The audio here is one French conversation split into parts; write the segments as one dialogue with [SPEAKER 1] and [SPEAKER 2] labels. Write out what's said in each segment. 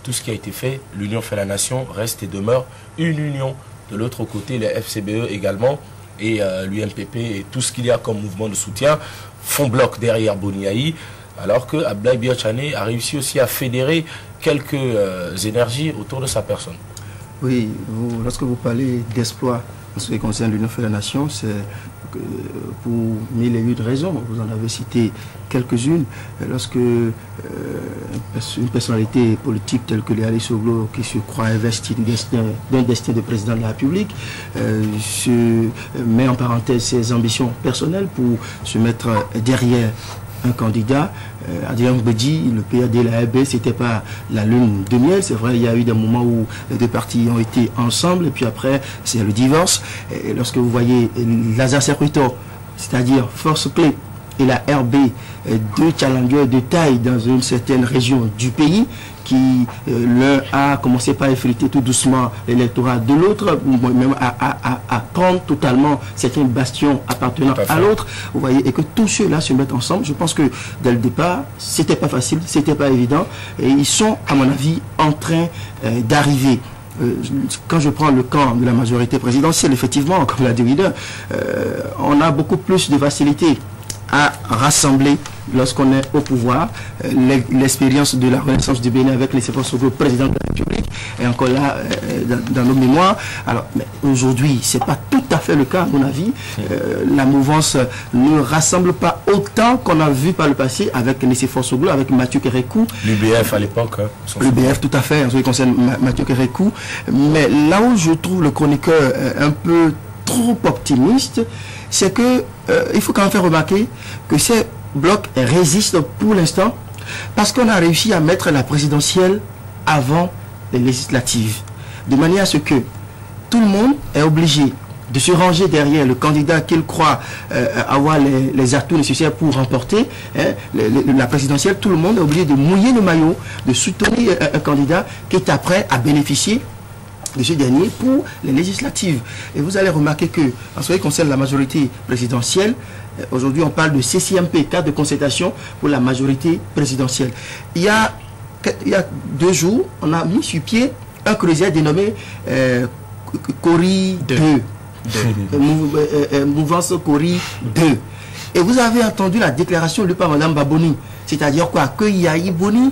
[SPEAKER 1] tout ce qui a été fait, l'union fait la nation, reste et demeure une union. De l'autre côté, les FCBE également, et l'UMPP et tout ce qu'il y a comme mouvement de soutien font bloc derrière Boniaï, alors que Abdoulaye Biachane a réussi aussi à fédérer quelques énergies autour de sa personne.
[SPEAKER 2] Oui, lorsque vous parlez d'espoir en ce qui concerne l'Union fait la nation, c'est pour mille et une raisons. Vous en avez cité quelques-unes. Lorsque une personnalité politique telle que Léa Soglo, qui se croit investie d'un destin de président de la République, se met en parenthèse ses ambitions personnelles pour se mettre derrière un candidat, Adrien Mbedji, le PAD et la RB, c'était pas la lune de miel. C'est vrai, il y a eu des moments où les deux partis ont été ensemble, et puis après, c'est le divorce. Et lorsque vous voyez Lazare Sekwito, c'est-à-dire Force Clé et la RB, deux challengers de taille dans une certaine région du pays, qui l'un a commencé par effriter tout doucement l'électorat de l'autre, même à prendre totalement certains bastions appartenant à l'autre. Vous voyez, et que tous ceux-là se mettent ensemble. Je pense que dès le départ, c'était pas facile, c'était pas évident, et ils sont, à mon avis, en train d'arriver. Quand je prends le camp de la majorité présidentielle, effectivement, comme l'a dit Leader, on a beaucoup plus de facilité à rassembler lorsqu'on est au pouvoir. L'expérience de la Renaissance du Bénin avec les Soglo, président de la République, est encore là dans nos mémoires. Alors, mais aujourd'hui, ce n'est pas tout à fait le cas, à mon avis. La mouvance ne rassemble pas autant qu'on a vu par le passé avec les Soglo, avec Mathieu Kérékou.
[SPEAKER 1] L'UBF à l'époque.
[SPEAKER 2] L'UBF, tout à fait, en ce qui concerne Mathieu Kérékou. Mais là où je trouve le chroniqueur un peu trop optimiste, c'est que il faut quand même faire remarquer que ces blocs résistent pour l'instant parce qu'on a réussi à mettre la présidentielle avant les législatives, de manière à ce que tout le monde est obligé de se ranger derrière le candidat qu'il croit avoir les atouts nécessaires pour remporter la présidentielle. Tout le monde est obligé de mouiller le maillot, de soutenir un candidat qui est prêt à bénéficier de ce dernier pour les législatives. Et vous allez remarquer que, en ce qui concerne la majorité présidentielle, aujourd'hui on parle de CCMP, cadre de concertation pour la majorité présidentielle. Il y a 2 jours, on a mis sur pied un creuset dénommé Cori 2. Mouvance Cori 2. Et vous avez entendu la déclaration lue par Mme Baboni. C'est-à-dire quoi? Que Yahi Boni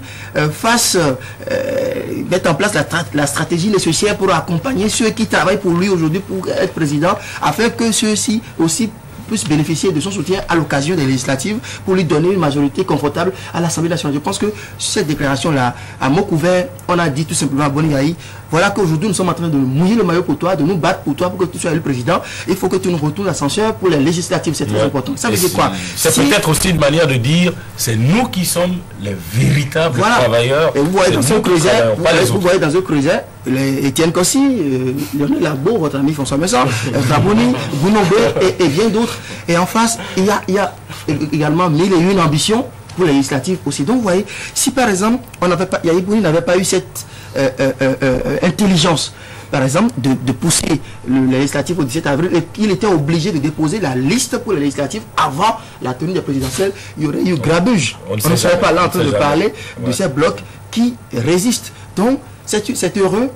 [SPEAKER 2] mette en place la stratégie nécessaire pour accompagner ceux qui travaillent pour lui aujourd'hui pour être président, afin que ceux-ci aussi puissent bénéficier de son soutien à l'occasion des législatives pour lui donner une majorité confortable à l'Assemblée nationale. Je pense que cette déclaration-là, à mot couvert, on a dit tout simplement à Boni Yahi, voilà qu'aujourd'hui nous sommes en train de mouiller le maillot pour toi, de nous battre pour toi, pour que tu sois le président. Il faut que tu nous retournes l'ascenseur pour les législatives, c'est très important. Ça veut dire quoi?
[SPEAKER 1] C'est peut-être aussi une manière de dire, c'est nous qui sommes les véritables travailleurs.
[SPEAKER 2] Et vous voyez dans ce creuset, vous voyez dans ce creuset, Étienne Kossi, Lionel Labo, votre ami François Messon, Raboni, Gounombe et bien d'autres. Et en face, il y a également 1001 ambitions pour les législatives aussi. Donc vous voyez, si par exemple, Yahi Boni n'avait pas eu cette intelligence, par exemple, de pousser les législatives au 17 avril, et qu'il était obligé de déposer la liste pour les législatives avant la tenue des présidentielles, il y aurait eu grabuge. On ne serait pas là en train de parler de ces blocs qui résistent. Donc, c'est heureux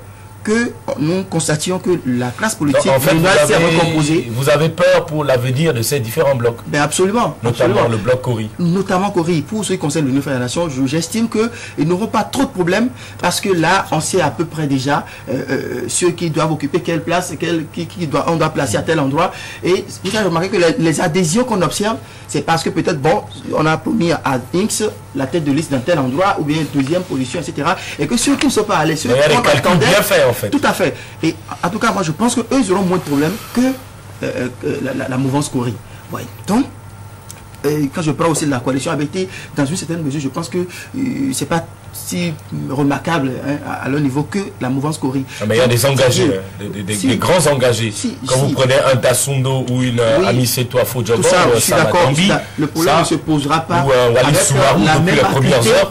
[SPEAKER 2] que nous constations que la classe politique s'est recomposée.
[SPEAKER 1] Vous avez peur pour l'avenir de ces différents blocs?
[SPEAKER 2] Ben absolument.
[SPEAKER 1] Notamment le bloc Cori.
[SPEAKER 2] Notamment Cori. Pour ce qui concerne l'Union fait la nation, j'estime qu'ils n'auront pas trop de problèmes parce que là, on sait à peu près déjà ceux qui doivent occuper quelle place, on doit placer à tel endroit. Et vous avez remarqué que les adhésions qu'on observe, c'est parce que peut-être, bon, on a promis à X la tête de liste dans tel endroit, ou bien deuxième position, etc. Et que ceux qui ne sont pas allés, ceux qui attendaient, bien fait, en fait. Tout à fait. Et en tout cas, moi, je pense qu'eux, ils auront moins de problèmes que la mouvance Cori. Ouais. Donc, quand je parle aussi de la coalition ABT, dans une certaine mesure, je pense que c'est pas si remarquable à leur niveau que la mouvance Cori.
[SPEAKER 1] Mais il y a des engagés, des grands engagés. Quand vous prenez un Tassundo ou une Amiseto Afo-Djogo,
[SPEAKER 2] je suis d'accord. Le problème ne se posera pas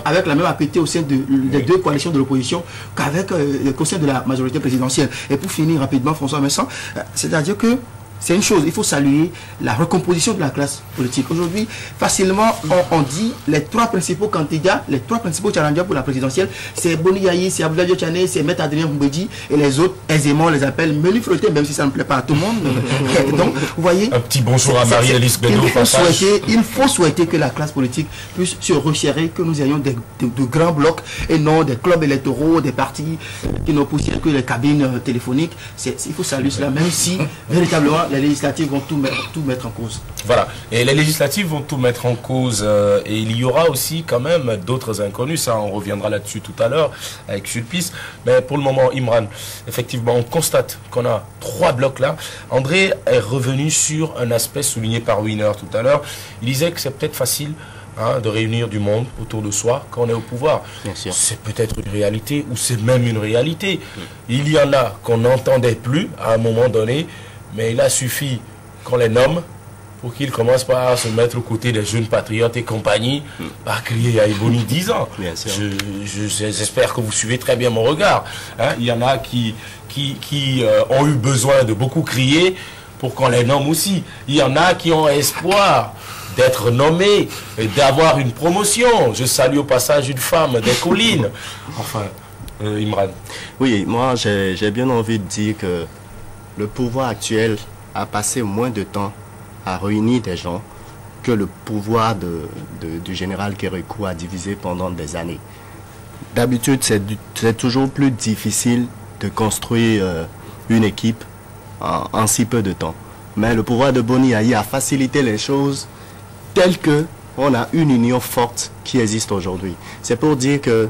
[SPEAKER 2] avec la même appétit au sein des deux coalitions de l'opposition qu'avec au sein de la majorité présidentielle. Et pour finir rapidement, François Messon, c'est-à-dire que c'est une chose, il faut saluer la recomposition de la classe politique. Aujourd'hui, facilement, on dit les trois principaux candidats, les trois principaux challengers pour la présidentielle, c'est Boni Yayi, c'est Abdoulaye Tchane, c'est Maître Adrien Mbedi, et les autres, aisément, on les appelle menu frotté, même si ça ne plaît pas à tout le monde. Donc, vous voyez...
[SPEAKER 1] Un petit bonjour à Marie-Alice Bédou.
[SPEAKER 2] Il faut souhaiter que la classe politique puisse se resserrer, que nous ayons de grands blocs, et non des clubs électoraux, des partis qui n'ont poussé que les cabines téléphoniques. Il faut saluer cela, même si, véritablement, les législatives vont tout mettre en cause.
[SPEAKER 1] Voilà, et les législatives vont tout mettre en cause, et il y aura aussi quand même d'autres inconnus, ça on reviendra là-dessus tout à l'heure avec Sulpice, mais pour le moment Imran, effectivement on constate qu'on a 3 blocs là. André est revenu sur un aspect souligné par Wiener tout à l'heure, il disait que c'est peut-être facile de réunir du monde autour de soi quand on est au pouvoir. C'est peut-être une réalité ou c'est même une réalité. Il y en a qu'on n'entendait plus à un moment donné, mais il a suffi qu'on les nomme pour qu'ils commencent par se mettre aux côtés des jeunes patriotes et compagnie, par crier à Ebony 10 ans. J'espère que vous suivez très bien mon regard. Il y en a qui ont eu besoin de beaucoup crier pour qu'on les nomme aussi. Il y en a qui ont espoir d'être nommés et d'avoir une promotion. Je salue au passage une femme des collines. Enfin, Imran.
[SPEAKER 3] Oui, moi j'ai bien envie de dire que le pouvoir actuel a passé moins de temps à réunir des gens que le pouvoir du général Kérékou a divisé pendant des années. D'habitude, c'est toujours plus difficile de construire une équipe en si peu de temps. Mais le pouvoir de Boni Yayi a facilité les choses telles que on a une union forte qui existe aujourd'hui. C'est pour dire que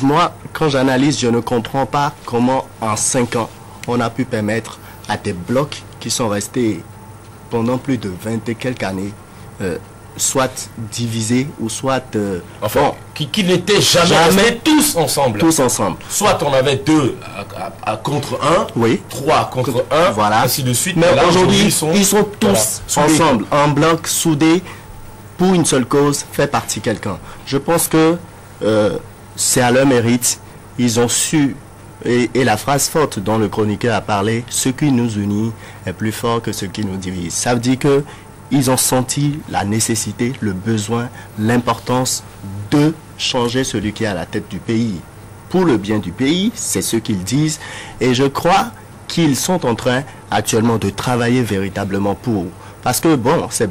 [SPEAKER 3] moi, quand j'analyse, je ne comprends pas comment en 5 ans, on a pu permettre à des blocs qui sont restés pendant plus de 20 et quelques années, soit divisés ou soit...
[SPEAKER 1] enfin, qui n'étaient jamais tous ensemble.
[SPEAKER 3] Tous ensemble.
[SPEAKER 1] Soit on avait 2 contre 1,
[SPEAKER 3] oui.
[SPEAKER 1] 3 contre 1,
[SPEAKER 3] voilà.
[SPEAKER 1] ainsi de suite.
[SPEAKER 3] Mais aujourd'hui, ils sont tous ensemble, en bloc, soudés, pour une seule cause, fait partie quelqu'un. Je pense que c'est à leur mérite. Ils ont su... Et la phrase forte dont le chroniqueur a parlé, ce qui nous unit est plus fort que ce qui nous divise. Ça veut dire que ils ont senti la nécessité, le besoin, l'importance de changer celui qui est à la tête du pays. Pour le bien du pays, c'est ce qu'ils disent. Et je crois qu'ils sont en train actuellement de travailler véritablement pour. Parce que bon, c'est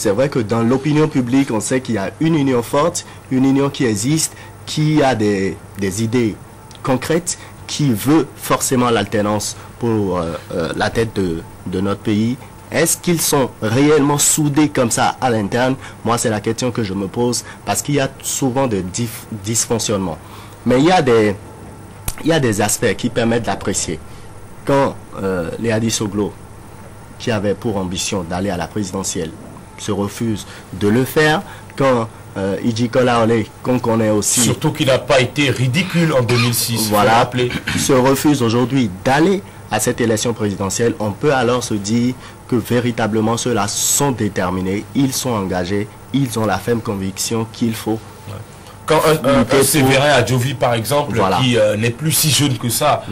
[SPEAKER 3] vrai que dans l'opinion publique, on sait qu'il y a une union forte, une union qui existe, qui a des idées concrète, qui veut forcément l'alternance pour la tête de notre pays. Est-ce qu'ils sont réellement soudés comme ça à l'interne? Moi, c'est la question que je me pose, parce qu'il y a souvent de dysfonctionnements. Mais il y a des aspects qui permettent d'apprécier. Quand Léa Soglo, qui avait pour ambition d'aller à la présidentielle, se refuse de le faire, quand Idjikola Ole, qu'on connaît aussi...
[SPEAKER 1] Surtout qu'il n'a pas été ridicule en 2006,
[SPEAKER 3] voilà, se refuse aujourd'hui d'aller à cette élection présidentielle, on peut alors se dire que véritablement ceux-là sont déterminés, ils sont engagés, ils ont la ferme conviction qu'il faut.
[SPEAKER 1] Quand un Séverin Adjovi, par exemple,
[SPEAKER 3] voilà,
[SPEAKER 1] qui n'est plus si jeune que ça,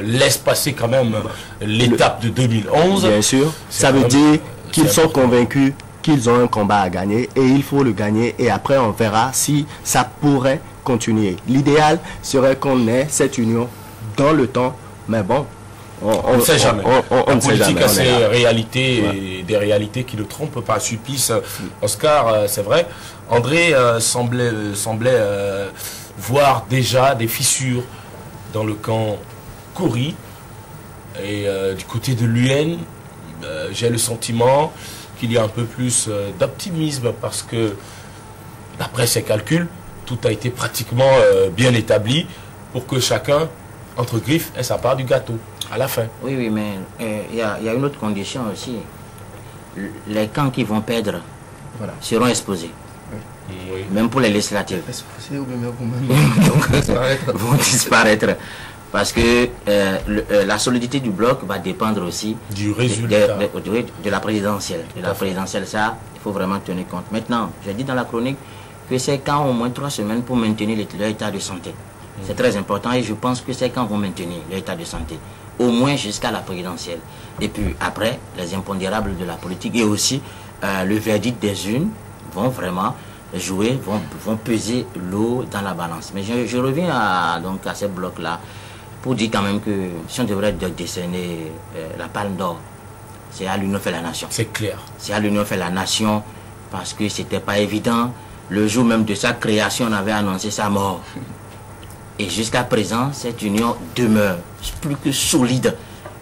[SPEAKER 1] laisse passer quand même l'étape de 2011.
[SPEAKER 3] Bien sûr, ça veut dire qu'ils sont convaincus qu'ils ont un combat à gagner et il faut le gagner, et après on verra si ça pourrait continuer. L'idéal serait qu'on ait cette union dans le temps, mais bon,
[SPEAKER 1] on ne sait jamais.
[SPEAKER 3] On
[SPEAKER 1] la politique a ses réalités,
[SPEAKER 3] ouais,
[SPEAKER 1] et des réalités qui ne trompent pas. Sulpice, Oscar, c'est vrai. André semblait voir déjà des fissures dans le camp Kouri, et du côté de l'UN, j'ai le sentiment qu'il y a un peu plus d'optimisme, parce que d'après ses calculs, tout a été pratiquement bien établi pour que chacun, entre griffes, ait sa part du gâteau à la fin.
[SPEAKER 4] Oui, oui, mais il y a une autre condition aussi. Les camps qui vont perdre, voilà, seront exposés. Oui. Même pour les législatives.
[SPEAKER 2] Exposés ou même
[SPEAKER 4] vont disparaître. Parce que la solidité du bloc va dépendre aussi
[SPEAKER 1] du résultat
[SPEAKER 4] de la présidentielle. De la présidentielle, ça, il faut vraiment tenir compte. Maintenant, j'ai dit dans la chronique que c'est quand au moins 3 semaines pour maintenir l'état de santé. C'est très important et je pense que ces camps vont maintenir l'état de santé, au moins jusqu'à la présidentielle. Et puis après, les impondérables de la politique et aussi le verdict des urnes vont vraiment jouer, vont peser l'eau dans la balance. Mais je reviens à ces blocs-là pour dire quand même que si on devrait décerner la palme d'or, c'est à l'Union fait la nation.
[SPEAKER 1] C'est clair.
[SPEAKER 4] C'est à l'Union fait la nation parce que c'était pas évident. Le jour même de sa création, on avait annoncé sa mort. Et jusqu'à présent, cette union demeure plus que solide.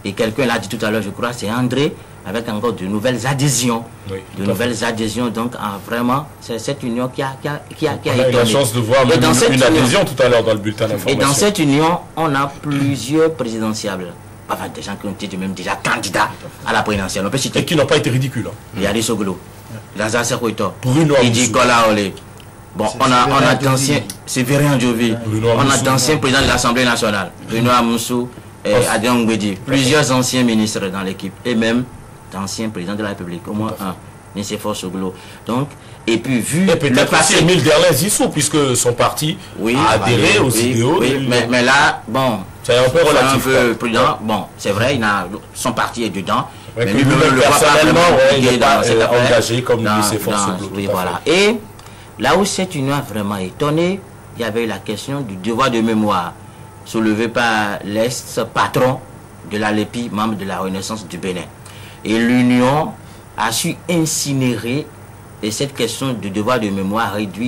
[SPEAKER 4] Et quelqu'un l'a dit tout à l'heure, je crois, c'est André, avec encore de nouvelles adhésions. Oui, de nouvelles adhésions. Donc, vraiment, c'est cette union qui a
[SPEAKER 1] on a eu la chance de voir même une adhésion tout à l'heure dans le bulletin d'information.
[SPEAKER 4] Et dans cette union, on a plusieurs présidentiables. Enfin, des gens qui ont été même déjà candidats à la présidentielle. On peut citer.
[SPEAKER 1] Et qui n'ont pas été ridicules.
[SPEAKER 4] Il y a des Sogolo, Lazare Sekouito,
[SPEAKER 1] Bruno
[SPEAKER 4] Kola Olé. Bon, on a d'anciens, c'est Véran Diovi, on a d'anciens présidents de l'Assemblée nationale, Bruno Amoussou, Adrien Ngwedi, plusieurs anciens ministres dans l'équipe, et même d'anciens présidents de la République, au moins un, Nicéphore Soglo. Donc, et puis vu
[SPEAKER 1] et le passé, Émile Derlin Zissou, puisque son parti a adhéré aux idéaux.
[SPEAKER 4] Oui, mais là, bon,
[SPEAKER 1] c'est un peu relatif.
[SPEAKER 4] Un peu prudent. Bon, c'est vrai, son parti est dedans.
[SPEAKER 1] Ouais, mais lui-même, personnellement, il n'est pas engagé comme Nicéphore Soglo.
[SPEAKER 4] Oui, voilà. Et là où cette union a vraiment étonné, il y avait la question du devoir de mémoire soulevé par l'ex-patron de la LEPI, membre de la Renaissance du Bénin. Et l'union a su incinérer cette question du devoir de mémoire réduite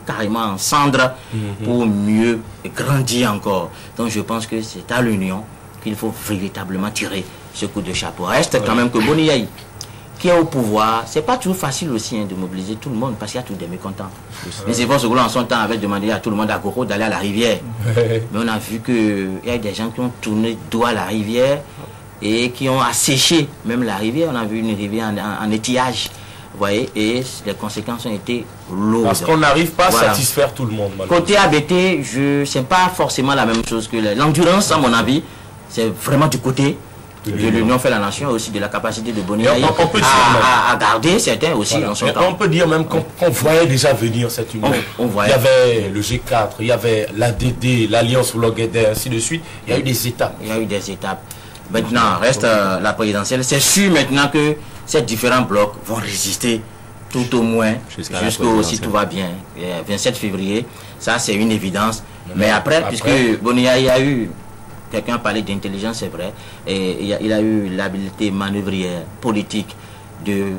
[SPEAKER 4] carrément en cendres pour mieux grandir encore. Donc je pense que c'est à l'union qu'il faut véritablement tirer ce coup de chapeau. Reste quand même que Boniaï, qui est au pouvoir, c'est pas toujours facile aussi de mobiliser tout le monde parce qu'il y a tous des mécontents. Mais c'est bon, ce en son temps avait demandé à tout le monde à Goro d'aller à la rivière. Mais on a vu qu'il y a des gens qui ont tourné dos à la rivière et qui ont asséché même la rivière. On a vu une rivière en étillage. Vous voyez, et les conséquences ont été lourdes.
[SPEAKER 1] Parce qu'on n'arrive pas à satisfaire tout le monde.
[SPEAKER 4] Côté ABT, c'est pas forcément la même chose que l'endurance, à mon avis. C'est vraiment du côté de l'Union fait la nation, aussi de la capacité de Boniaï à garder certains aussi dans son temps.
[SPEAKER 1] On peut dire même qu'on voyait déjà venir cette union. Il y avait le G4, il y avait l'ADD, l'Alliance Vloguedet, ainsi de suite. Il y a eu des étapes.
[SPEAKER 4] Il y a eu des étapes. Maintenant, reste la présidentielle. C'est sûr maintenant que ces différents blocs vont résister tout au moins jusqu'au, si tout va bien, 27 février. Ça, c'est une évidence. Mais après, puisque Boniaï a eu... Quelqu'un a parlé d'intelligence, c'est vrai. Et il a eu l'habileté manœuvrière, politique, de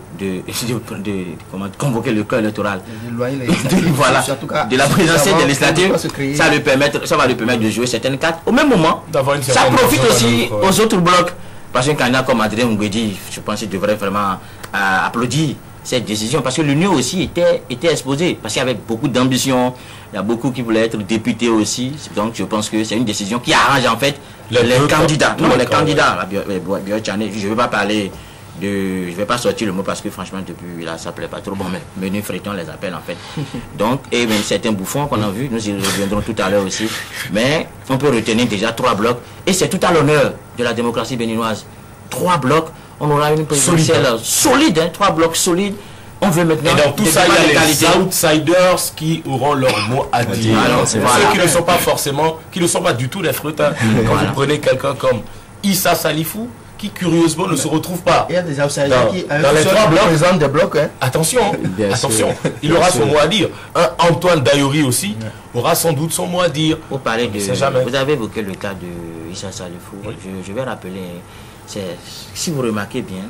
[SPEAKER 4] convoquer le corps électoral. Voilà, de la présidentielle des législatives. Ça va lui permettre de jouer certaines cartes. Au même moment, ça profite aussi aux autres blocs. Parce qu'un candidat comme Adrien Ngwedi, je pense qu'il devrait vraiment applaudir cette décision. Parce que l'Union aussi était exposée. Parce qu'il y avait beaucoup d'ambition. Il y a beaucoup qui voulaient être députés aussi. Donc je pense que c'est une décision qui arrange en fait les candidats. Non, les candidats. Je ne vais pas parler de... Je ne vais pas sortir le mot parce que franchement depuis là ça ne plaît pas trop. Bon, mais Menu Fréton les appelle en fait. Donc, et même certains bouffons qu'on a vus, nous y reviendrons tout à l'heure aussi. Mais on peut retenir déjà 3 blocs. Et c'est tout à l'honneur de la démocratie béninoise. 3 blocs. On aura une présidentielle solide, 3 blocs solides. On veut maintenant...
[SPEAKER 1] Et dans tout ça, il y a les outsiders qui auront leur mot à dire. Ceux qui ne sont pas forcément, qui ne sont pas du tout des fruits. Quand vous prenez quelqu'un comme Issa Salifou, qui curieusement ne se retrouve pas.
[SPEAKER 2] Il y a des outsiders qui
[SPEAKER 1] dans les 3 blocs.
[SPEAKER 2] Présentent des blocs.
[SPEAKER 1] Attention, il aura son mot à dire. Antoine Dayori aussi aura sans doute son mot à dire.
[SPEAKER 4] Vous parlez de... Vous avez évoqué le cas de Issa Salifou. Oui. Je vais rappeler... Si vous remarquez bien,